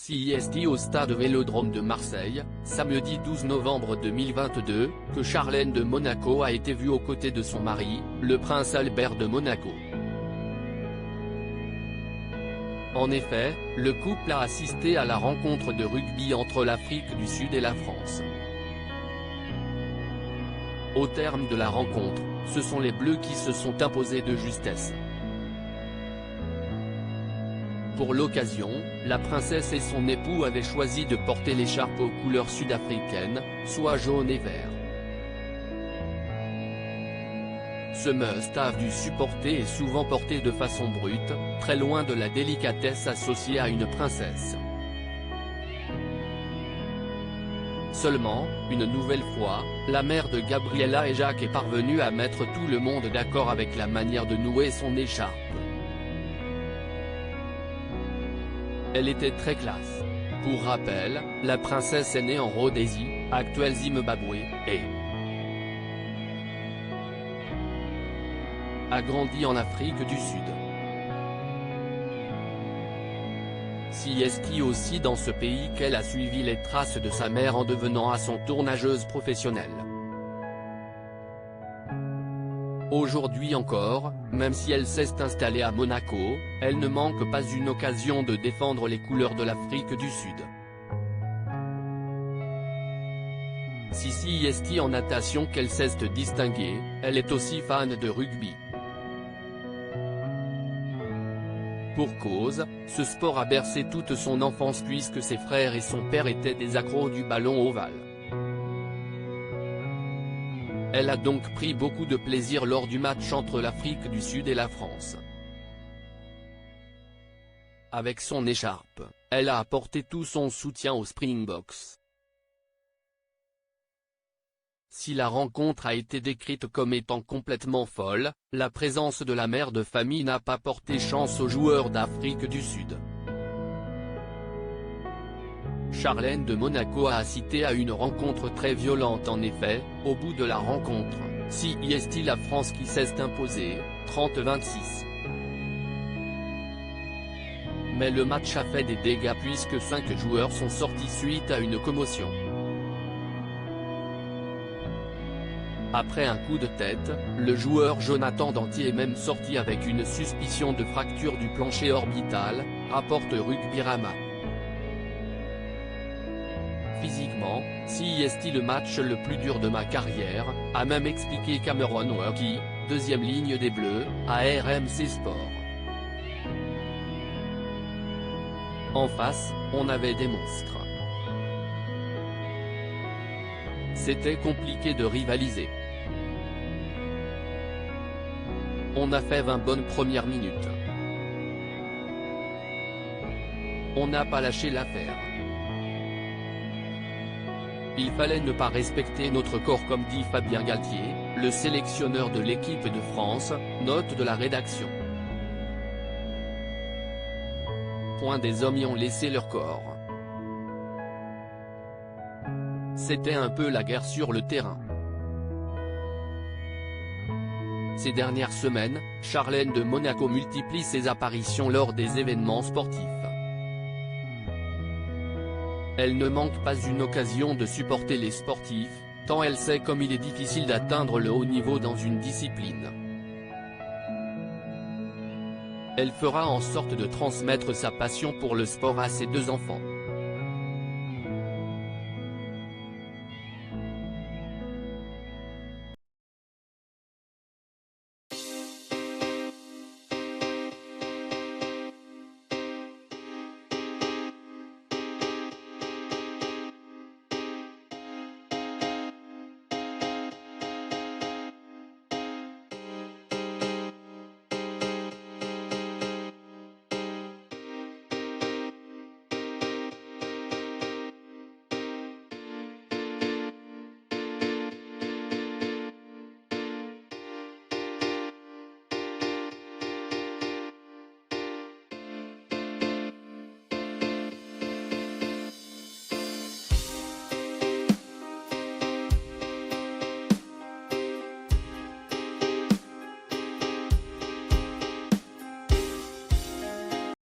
CIST au stade Vélodrome de Marseille, samedi 12 novembre 2022, que Charlène de Monaco a été vue aux côtés de son mari, le prince Albert de Monaco. En effet, le couple a assisté à la rencontre de rugby entre l'Afrique du Sud et la France. Au terme de la rencontre, ce sont les Bleus qui se sont imposés de justesse. Pour l'occasion, la princesse et son époux avaient choisi de porter l'écharpe aux couleurs sud-africaines, soit jaune et vert. Ce must-have du supporter est souvent porté de façon brute, très loin de la délicatesse associée à une princesse. Seulement, une nouvelle fois, la mère de Gabriella et Jacques est parvenue à mettre tout le monde d'accord avec la manière de nouer son écharpe. Elle était très classe. Pour rappel, la princesse est née en Rhodésie, actuelle Zimbabwe, et a grandi en Afrique du Sud. CIST aussi dans ce pays qu'elle a suivi les traces de sa mère en devenant à son tour nageuse professionnelle. Aujourd'hui encore, même si elle s'est installée à Monaco, elle ne manque pas une occasion de défendre les couleurs de l'Afrique du Sud. Si CIST en natation qu'elle s'est distinguée, elle est aussi fan de rugby. Pour cause, ce sport a bercé toute son enfance puisque ses frères et son père étaient des accros du ballon ovale. Elle a donc pris beaucoup de plaisir lors du match entre l'Afrique du Sud et la France. Avec son écharpe, elle a apporté tout son soutien aux Springboks. Si la rencontre a été décrite comme étant complètement folle, la présence de la mère de famille n'a pas porté chance aux joueurs d'Afrique du Sud. Charlène de Monaco a assisté à une rencontre très violente en effet, au bout de la rencontre, CIST la France qui s'est imposée, 30-26. Mais le match a fait des dégâts puisque 5 joueurs sont sortis suite à une commotion. Après un coup de tête, le joueur Jonathan Danty est même sorti avec une suspicion de fracture du plancher orbital, rapporte Rugbyrama. Physiquement, CIST le match le plus dur de ma carrière, a même expliqué Cameron Worky, deuxième ligne des Bleus, à RMC Sport. En face, on avait des monstres. C'était compliqué de rivaliser. On a fait 20 bonnes premières minutes. On n'a pas lâché l'affaire. Il fallait ne pas respecter notre corps comme dit Fabien Galtier, le sélectionneur de l'équipe de France, note de la rédaction. Des hommes y ont laissé leur corps. C'était un peu la guerre sur le terrain. Ces dernières semaines, Charlène de Monaco multiplie ses apparitions lors des événements sportifs. Elle ne manque pas une occasion de supporter les sportifs, tant elle sait comme il est difficile d'atteindre le haut niveau dans une discipline. Elle fera en sorte de transmettre sa passion pour le sport à ses 2 enfants.